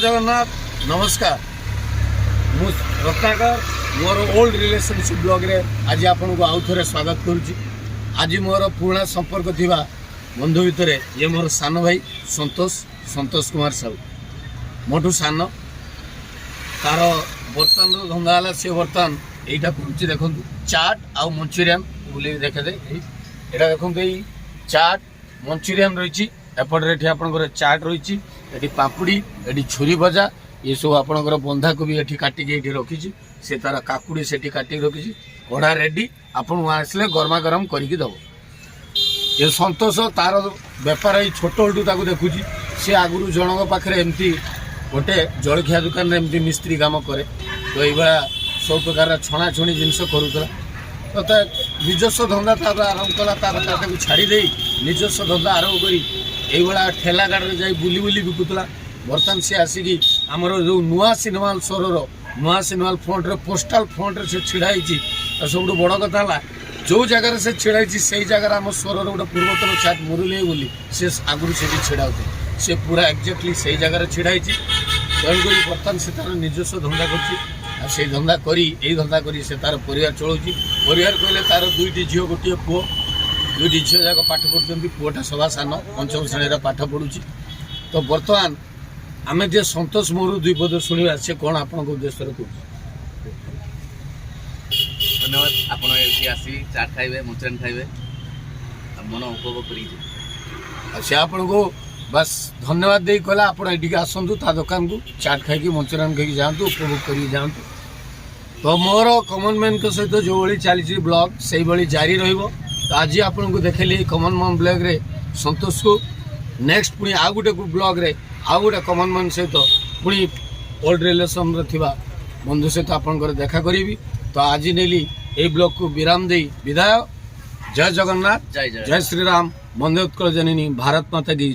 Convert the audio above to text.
जगन्नाथ नमस्कार मु रत्नाकर मोर old relationship blog रे आज आपन को आउ थे स्वागत करुच्ची। आज मोर पुराना संपर्क थिबा बंधु भितर ये मोर सान भाई संतोष कुमार साहू मोटू सान तार बर्तन धंदा है सी बर्तन यहीटा करुच्ची। देखो चाट आउ मंचूरियन बुले देखे दे यहाँ देखो चाट मंचूरियन रही एपटे आपंकर चाट रही पापुड़ी ये छुरी भजा ये सब आपंकर बंधा कोबी ये काटिकी ये रखी से तार काकुड़ी से काटिक रखी कड़ा रेडी आपन आसले गरमा गरम करके दब। ये संतोष तार बेपार ही छोट बेलू देखुची सी आगुरी जनक पाखे एमती गोटे जलखिया दुकान एमती मिस्त्री काम करे तो ये सब प्रकार छणाछुणी जिनस करूला तो निजस्व धंदा तार आरंभ कला तार छाड़ी निजस्व धंदा आरंभ करी ठेला गाड़ी जाई बुली बुली बिकुला। बर्तमान सी आसिकी आमर जो नुआ सिनेमाल सहर नुआ सिनेमाल फ्रंट रे पोस्टाल फ्रंट रे से छिड़ाई सब बड़ कथा है जो जगार से छिड़ाई से जगार आम सहर गोटे पूर्वतन चाट मुरली बोली से आगुरी से छिड़ा से पूरा एक्जाक्टली से जगार छिड़ाई तेणुक बर्तमान से तार निजस्व धंदा कर धंदा करी धंदा करी से तार परिवार चलाउची। परिवार कहले तार दुईटी झील गोटे पुओ दुईटी झील जाक पाठ पढ़ुं पुओटा सभा सान पंचम श्रेणी पाठ पढ़ुची। तो बर्तमान आम जे संतोष मोरू दुई पद शुणा से कौन आप उद्देश्य धन्यवाद आपण आसी चाट खाइबे मंचूरियन खाइबे मन उपभोग कर से आपन को बस धन्यवाद दे कहला आप आसतु ता दुकान को चाट खाई मंचूरियन खाई जातु उपभोग कर जातु। तो मोर कमन मैन सहित जो भाई चली ब्लॉग से भाई जारी रहिबो। तो आज आपन को देखली कमन मैन ब्लॉग रे संतोष को नेक्स्ट पुणी आउ गोटे ब्लॉग रे आउ गोटे कमन मैन सहित पुणी ओल्ड रिलेशन रे थिबा बंधु सहित आपन देखा करी। तो आज नेली ए ब्लॉग को विराम दे विदाय। जय जगन्नाथ जय श्री राम वंदे उत्कल जननी भारत माता की।